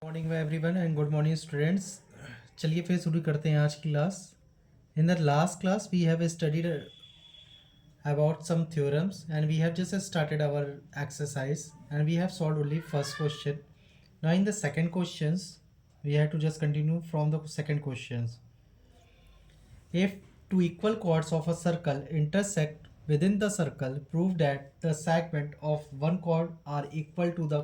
Morning everyone and good morning students. चलिए फिर शुरू करते हैं आज की class. In the last class we have studied about some theorems and we have just started our exercise and we have solved only first question. Now in the second questions we have to just continue from the second questions. If two equal chords of a circle intersect within the circle, prove that the segment of one chord are equal to the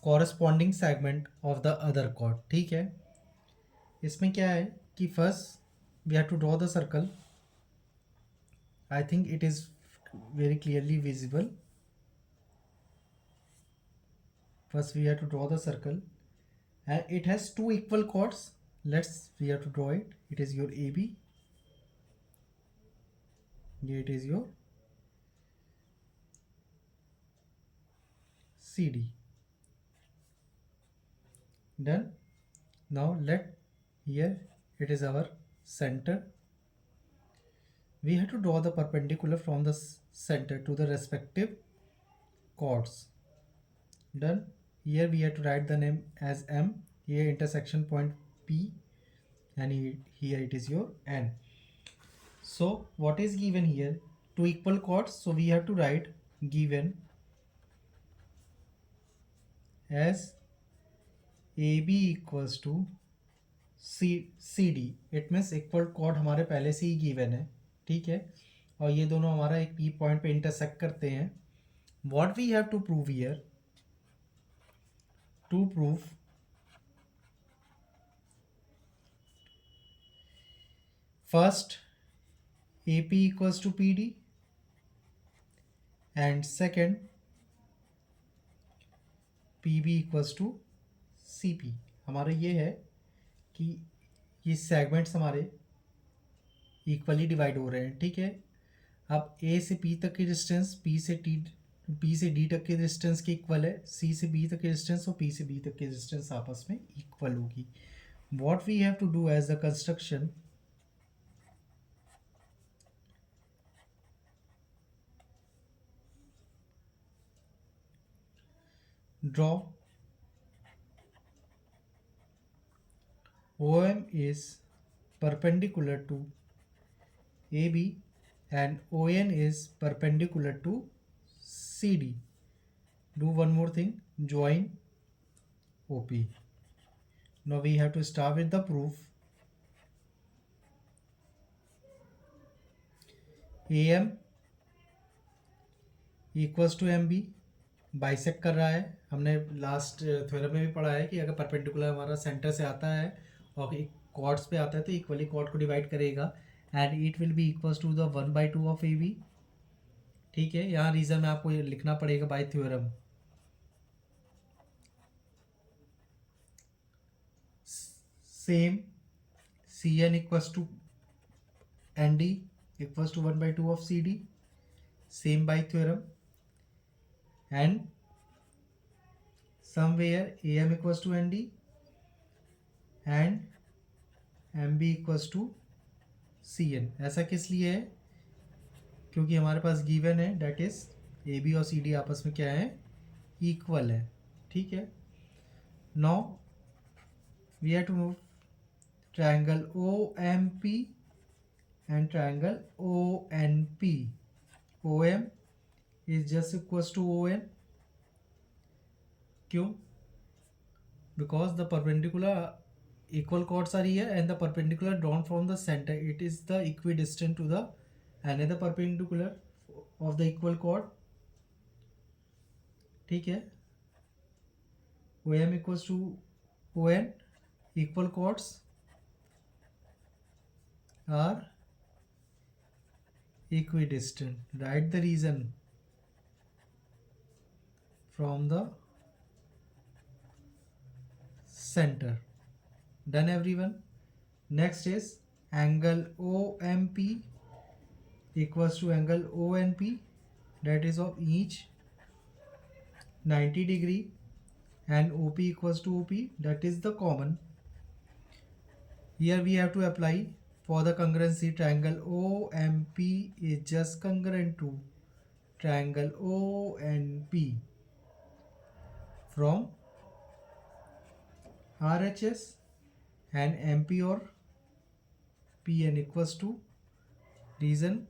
corresponding segment of the other chord. ठीक है, इसमें क्या है कि first we have to draw the circle. I think it is very clearly visible. First we have to draw the circle and it has two equal chords. Let's we have to draw it. It is your A B, ये it is your C D. Done. Now let here it is our center. We have to draw the perpendicular from the center to the respective chords. Done. Here we have to write the name as M. Here intersection point P and here it is your N. So what is given here? Two equal chords. So we have to write given as AB equals to CD. It means equal chord हमारे पहले से ही given है। ठीक है, और ये दोनों हमारा एक P पॉइंट पे इंटरसेक्ट करते हैं। What we have to prove here? To prove first AP equals to PD and second PB equals to CP। हमारा ये है कि ये सेगमेंट्स हमारे इक्वली डिवाइड हो रहे हैं। ठीक है, अब A से P तक की डिस्टेंस P से D तक के डिस्टेंस के इक्वल है, C से B तक की डिस्टेंस और P से B तक की डिस्टेंस आपस में इक्वल होगी। What we have to do as the construction, draw OM is perpendicular to AB and ON is perpendicular to CD. Do one more thing, join OP. Now we have to start with the proof. AM equals to MB bisect कर रहा है। हमने last theorem में भी पढ़ा है कि अगर परपेंडिकुलर हमारा सेंटर से आता है और एक कॉर्ड्स पे आता है तो इक्वली कॉर्ड को डिवाइड करेगा and it will be equals to the 1/2 of A B. ठीक है, यहाँ रीज़न में आपको ये लिखना पड़ेगा by theorem. Same C N equals to N D equals to 1/2 of C D, same by theorem. And somewhere AM equals to ND and MB equals to CN। ऐसा किस लिए है? क्योंकि हमारे पास गिवन है डेट इज AB और CD आपस में क्या है, इक्वल है। ठीक है, now we have to move triangle OMP and triangle ONP। OM is just equals to ON। क्यों? Because the perpendicular equal chords are here and the perpendicular drawn from the center, it is the equidistant to the another perpendicular of the equal chord। ठीक है, OM equals to ON, equal chords are equidistant। Write the reason from the center। Done everyone। Next is angle OMP equals to angle ONP, that is of each 90 degree, and OP equals to OP, that is the common। Here we have to apply for the congruency, triangle OMP is just congruent to triangle ONP from RHS and MP or PN equals to region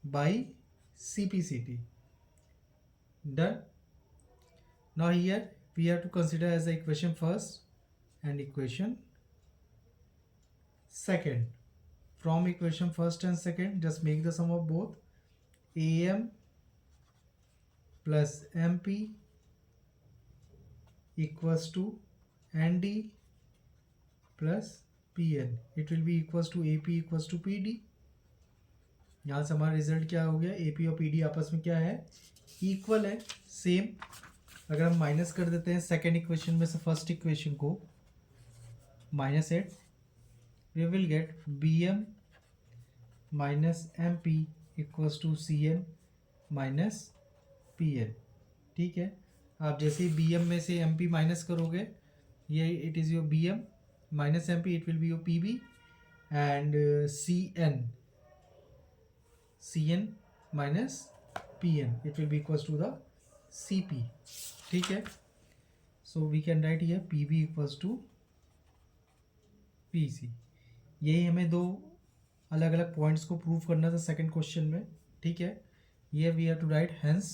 by CPCT. Done. Now here we have to consider as the equation first and equation second. From equation first and second, just make the sum of both. AM plus MP equals to ND plus PN. It will be equals to AP equals to PD. यहाँ से हमारा result क्या हो गया, AP और PD आपस में क्या है, इक्वल है, सेम. अगर हम माइनस कर देते हैं सेकेंड इक्वेशन में से फर्स्ट इक्वेशन को, -8, we will get BM minus MP equals to CN minus PN. ठीक है. आप जैसे ही BM में से MP माइनस करोगे, ये it is your BM minus MP, it will be your PB and CN minus PN, it will be equals to the CP. ठीक है. So we can write here PB equals to PC. यही हमें दो अलग अलग points को prove करना था सेकंड क्वेश्चन में. ठीक है. ये we have to write hence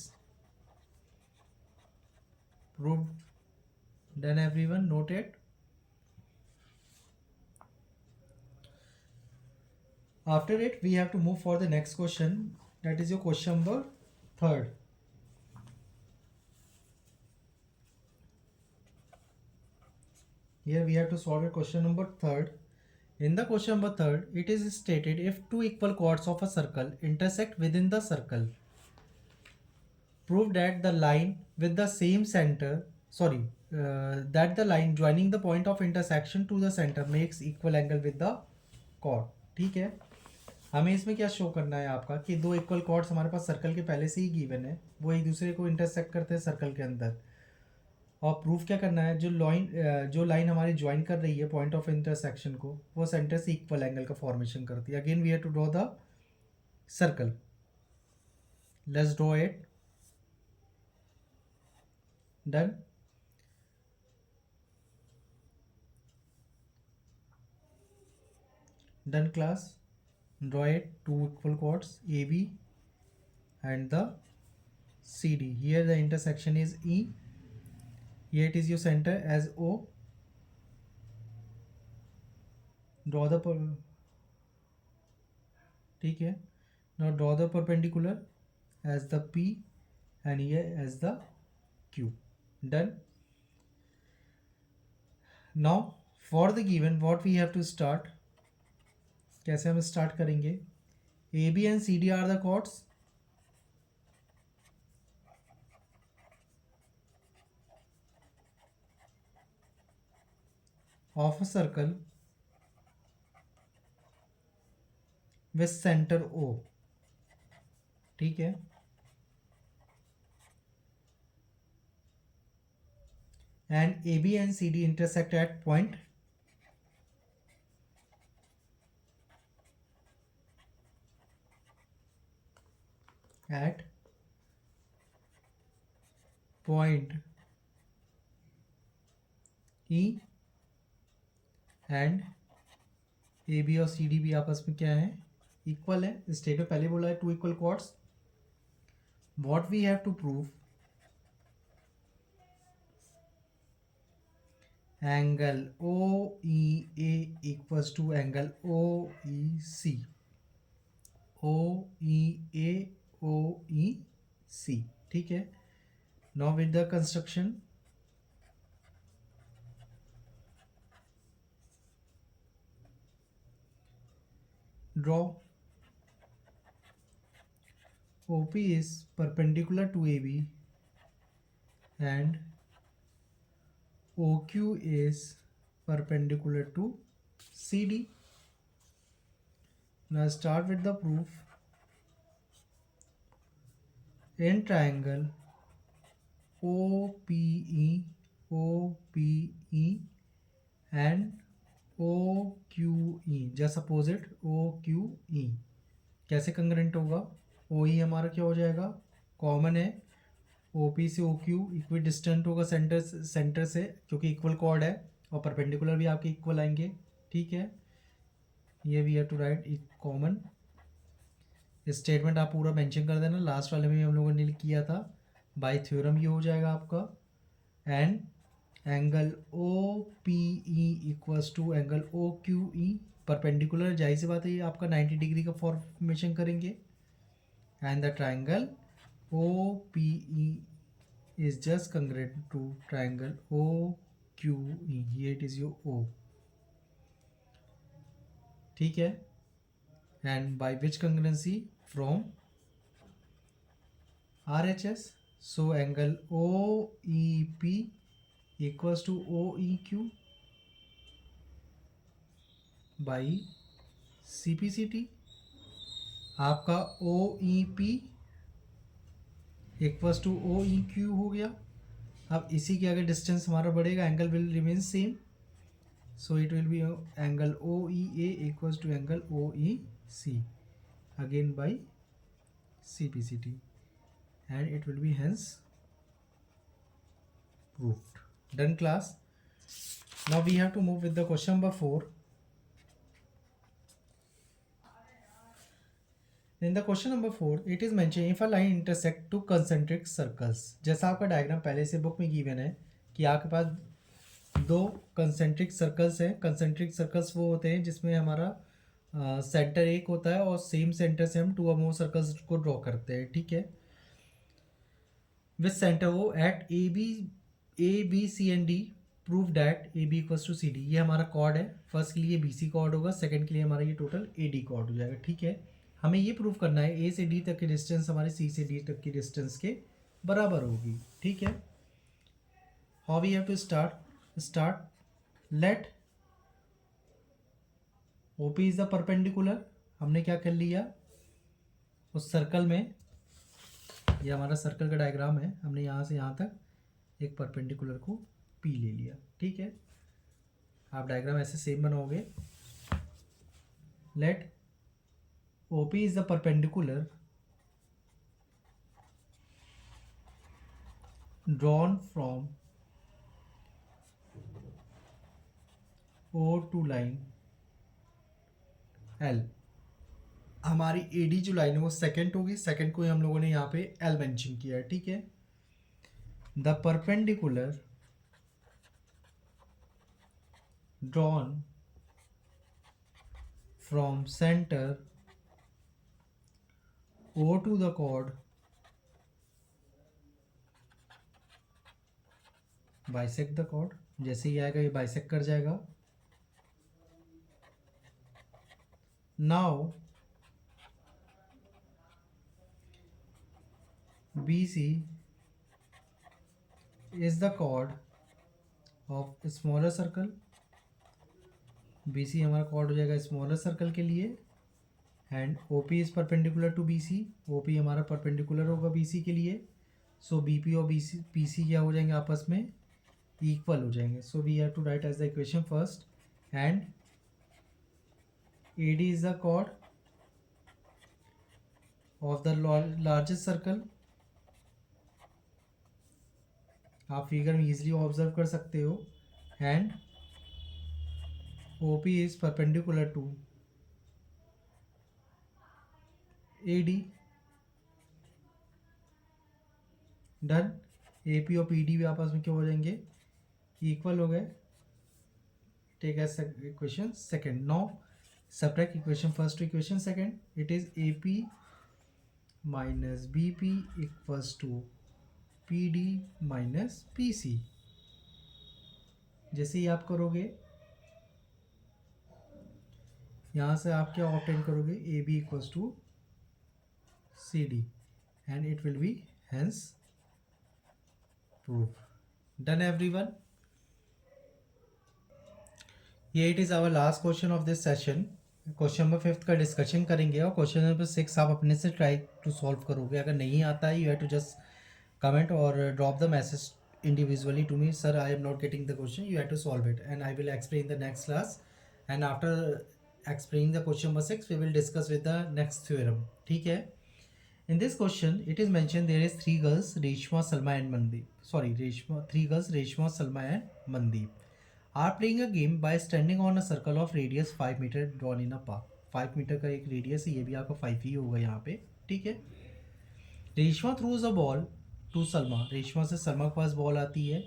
proved. Done everyone, noted. After it, we have to move for the next question. That is your question number 3rd. Here we have to solve a question number 3rd. In the question number 3rd, it is stated if two equal chords of a circle intersect within the circle, prove that the line with the same center, that the line joining the point of intersection to the center makes equal angle with the chord. ठीक है. हमें इसमें क्या show करना है आपका कि दो इक्वल कॉर्ड्स हमारे पास सर्कल के पहले से ही गिवन है, वो एक दूसरे को इंटरसेक्ट करते हैं सर्कल के अंदर. और प्रूफ क्या करना है, जो लाइन हमारी ज्वाइन कर रही है पॉइंट ऑफ इंटरसेक्शन को, वो सेंटर से इक्वल एंगल का फॉर्मेशन करती है. Again we have to draw the circle. Let's draw it. Done. Done class. Draw it two equal chords AB and the CD. Here the intersection is E. Here it is your center as O. Draw the ठीक है. Now draw the perpendicular as the P and here as the Q. Done. Now for the given, what we have to start. कैसे हम start करेंगे. AB and CD are the chords. Of a circle with centre O. ठीक है. And AB and CD intersect at point at point E and AB और CD भी आपस में क्या है, इक्वल है. स्टेट में पहले बोला है two equal chords. What we have to prove, angle OEA equals to angle OEC. OEA OEC. ठीक है. Now with the construction, draw. OP is perpendicular to AB and OQ is perpendicular to CD. Now start with the proof. In triangle OPE and OQE, just opposite OQE कैसे congruent होगा. OE हमारा क्या हो जाएगा, common है. O P से O Q equi distant होगा centre से, क्योंकि इक्वल कॉर्ड है और परपेंडिकुलर भी आपके इक्वल आएंगे, ठीक है। ये we have to write common statement, आप पूरा मेंशन कर देना, लास्ट वाले में हम लोगों ने किया था। बाय थ्योरम ये हो जाएगा आपका, and angle O P E equals to angle O Q E perpendicular, जाहिर सी बात है ये आपका 90 डिग्री का फॉर्मेशन करेंगे, and the triangle O P E is just congruent to triangle OQE. Here it is your O, ठीक है, and by which congruency? From RHS. So angle OEP equals to OEQ by CPCT. आपका OEP equals to OEQ हो गया। अब इसी के अगर distance हमारा बढ़ेगा, angle will remain same, so it will be angle OEA equals to angle OEC again by CPCT, and it will be hence proved. Done class. Now we have to move with the question number 4. In the question number 4 it is mentioned if a line intersect two concentric circles. जैसा आपका diagram पहले से book में given है कि आपके पास दो concentric circles हैं। कंसेंट्रिक सर्कल्स वो होते हैं जिसमें हमारा सेंटर एक होता है और सेम सेंटर से हम टू और मोर सर्कल्स को ड्रॉ करते हैं, ठीक है। With centre O at A B C and D, prove that A B equals to C D. ये हमारा कॉर्ड है, फर्स्ट के लिए बी सी कॉर्ड होगा, सेकंड के लिए हमारा ये टोटल ए डी कॉर्ड हो जाएगा, ठीक है। हमें ये प्रूव करना है ए से डी तक की डिस्टेंस हमारे सी से डी तक की डिस्टेंस के बराबर होगी, ठीक है। How we have to start let O P is the perpendicular. हमने क्या कर लिया, उस सर्कल में, ये हमारा सर्कल का डायग्राम है, हमने यहाँ से यहाँ तक एक परपेंडिकुलर को पी ले लिया, ठीक है। आप डायग्राम ऐसे सेम बनाओगे। Let OP is the perpendicular drawn from O to line L। हमारी AD जो लाइन है वो सेकेंड होगी, सेकेंड को हम लोगों ने यहाँ पे L मेंशन किया है, ठीक है। The perpendicular drawn from center O to the chord bisect the chord। जैसे ही आएगा ये बाइसेक्ट कर जाएगा। Now BC is the chord of smaller circle। BC हमारा chord हो जाएगा स्मॉलर सर्कल के लिए, and OP is perpendicular to BC। OP हमारा परपेंडिकुलर होगा BC के लिए, सो BP और PC क्या हो जाएंगे, आपस में इक्वल हो जाएंगे। So we have to write as the equation first, and AD is the chord of the largest circle. आप फिगर में इजिली ऑब्जर्व कर सकते हो, and OP is perpendicular to AD। Done. AP और PD भी आपस में क्या हो जाएंगे, इक्वल हो गए। Take as equation second. Now subtract equation first to equation second. It is AP minus BP equals to PD minus PC। जैसे ही आप करोगे, यहाँ से आप क्या ऑब्टेन करोगे, AB equals to CD, and it will be hence proof. Done everyone? ये it is our last question of this session. Question number 5 का डिस्कशन करेंगे और क्वेश्चन नंबर 6 आप अपने से ट्राई टू सॉल्व करोगे। अगर नहीं आता है, you have to just comment और drop the message individually to me, sir I am not getting the question, you have to solve it, and I will explain the next class, and after explaining the question number 6 we will discuss with the next theorem, ठीक है। In this question, it is mentioned there is three girls, Reshma, Salma and Mandeep. Sorry, three girls, Reshma, Salma and Mandeep are playing a game by standing on a circle of radius 5 meter drawn in a park. 5 metre का एक radius है, ये भी आपका 5 ही होगा यहाँ पे, ठीक है. Reshma throws a ball to Salma. Reshma से सलमा के पास बॉल आती है,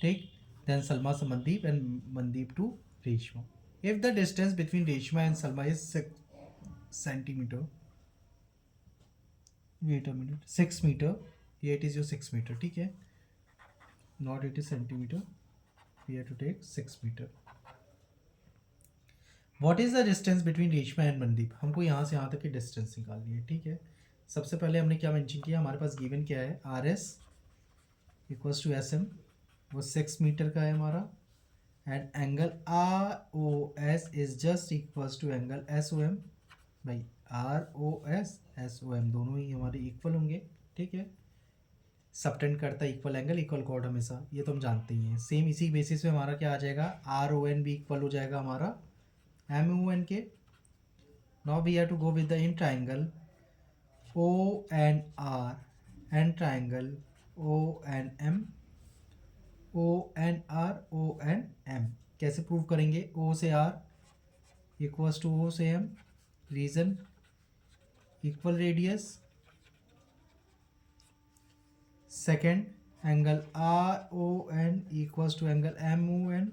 ठीक. देन सलमा से Mandeep and Mandeep to Reshma. If the distance between Reshma and Salma is 6 centimetre, wait a minute, 6 metre, ये इट इज योर 6 मीटर, ठीक है, not it is centimetre, we have to take 6 metre. What is the distance between Reshma and Mandeep. हमको यहाँ से यहाँ तक की distance निकालनी है, ठीक है. सबसे पहले हमने क्या मेंशन किया, हमारे पास गिवन क्या है, R S equals to S M, वो 6 मीटर का है हमारा, and angle R O S is just equals to angle S O M. भाई R O S S O M दोनों ही हमारे इक्वल होंगे, ठीक है. सबटेंड करता है इक्वल एंगल इक्वल कॉर्ड हमेशा, ये तो हम जानते ही हैं. सेम इसी बेसिस पे हमारा क्या आ जाएगा, आर ओ एन भी इक्वल हो जाएगा हमारा एम ओ एन के. Now we have to go with the in triangle O N R and triangle O N M, O N R O N M. कैसे प्रूव करेंगे, O से R equals to O से M, reason equal radius. Second angle R O N equals to angle M O N,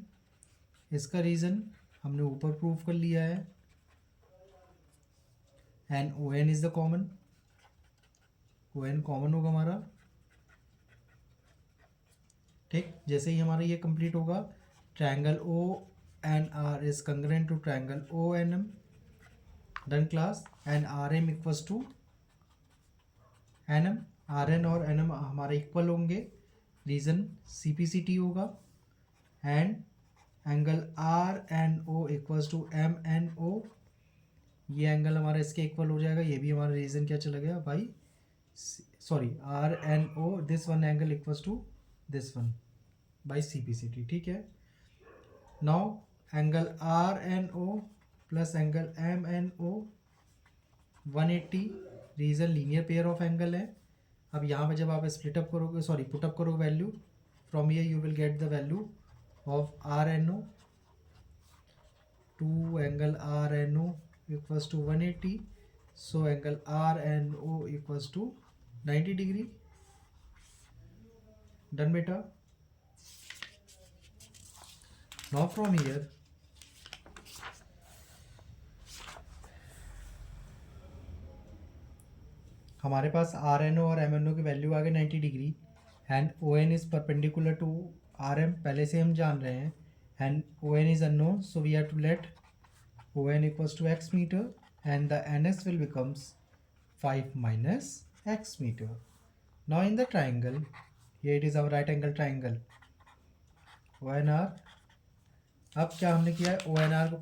इसका reason हमने ऊपर prove कर लिया है. And O N is the common, O N common होगा हमारा, ठीक. जैसे ही हमारा ये कंप्लीट होगा, triangle O N R is congruent to triangle O N M, done class. And R M equals to N M, R N और N M हमारे इक्वल होंगे, reason C P C T होगा. And angle R N O equals to M N O, ये angle हमारा इसके equal हो जाएगा, ये भी हमारा रीजन क्या चला गया भाई, sorry R N O, this one angle equals to this one by C P C T, ठीक है. Now angle R N O plus angle M N O 180, reason linear pair of angle है. अब यहाँ पे जब आप split up करोगे, sorry put up करोगे value, from here you will get the value of R N O, two angle R N O equals to 180, so angle RNO equals to 90 degree. Done beta. Now from here हमारे पास RNO और MNO की value आ गई 90 degree, and ON is perpendicular to RM, पहले से हम जान रहे हैं, and ON is unknown, so we have to let ON equals to x metre and the ns will becomes 5 minus x meter. Now in the triangle, here it is our right angle triangle ONR. अब क्या हमने किया है, ONR को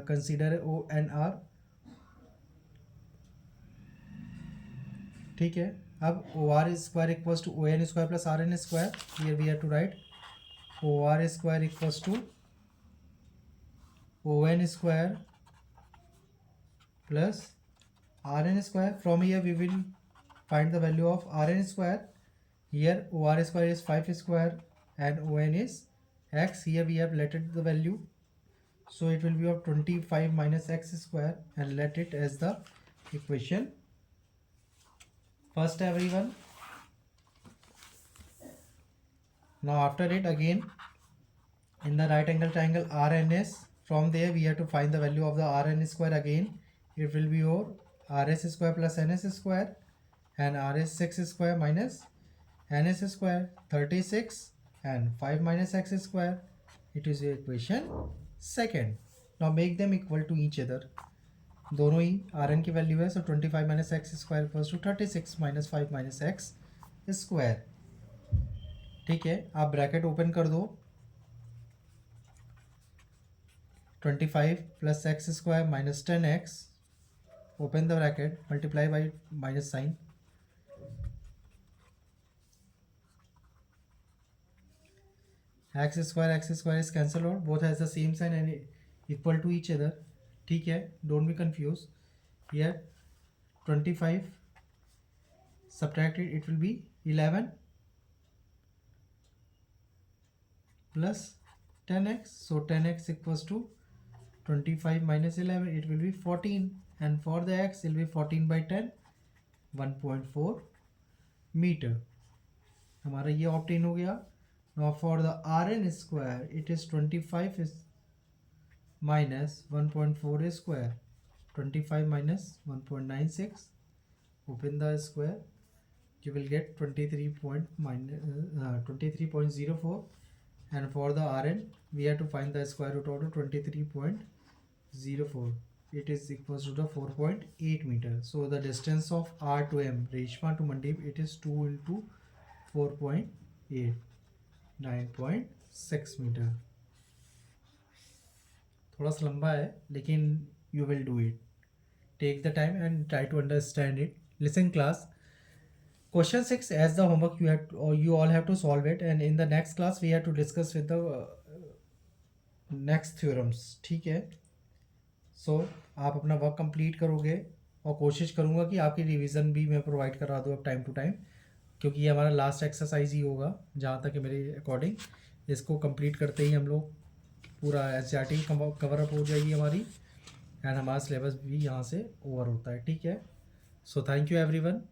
consider है ONR, ठीक है. अब OR square equals to ON square plus RN square, here we have to write OR square equals to ON square plus Rn square. From here we will find the value of Rn square. Here OR square is 5 square and ON is x. Here we have let it the value, so it will be of 25 minus x square, and let it as the equation first everyone. Now after it again in the right angle triangle RNS, from there we have to find the value of the Rn square again. It will be your RS square plus NS square, and RS 6 square minus NS square 36, and 5 minus x square. It is your equation second. Now make them equal to each other. दोनों ही Rn की value है, so 25 minus x square equals to 36 minus 5 minus x square, ठीक है. आप bracket open कर दो, 25 plus x square minus 10x, open the bracket, multiply by minus sign, x square is cancel out, both has the same sign and equal to each other, ठीक है. Don't be confused. Here 25 subtract it, it will be 11 plus 10x. So 10x equals to 25 minus 11, it will be 14, and for the x it will be 14 by 10, 1.4 metre. हमारा ये obtain हो गया. Now for the R N square it is 25 minus 1.4 square. 25 minus 1.96. Open the square. You will get 23.04. And for the Rn, we have to find the square root of 23.04. It is equals to the 4.8 meter. So the distance of R to M, Reshma to Mandip, it is 2 into 4.8, 9.6 meter. थोड़ा सा लंबा है लेकिन you will do it. Take the time and try to understand it. Listen class. Question 6 as the homework you all have to solve it, and in the next class we have to discuss with the next theorems. ठीक है. So आप अपना work complete करोगे और कोशिश करूँगा कि आपकी रिवीजन भी मैं प्रोवाइड करा दूँ अब टाइम टू टाइम, क्योंकि ये हमारा लास्ट एक्सरसाइज ही होगा जहाँ तक मेरे अकॉर्डिंग. इसको कंप्लीट करते ही हम लोग पूरा एसजीआरटी कवर अप हो जाएगी हमारी, एंड हमारा सिलेबस भी यहाँ से ओवर होता है. ठीक है. So thank you everyone.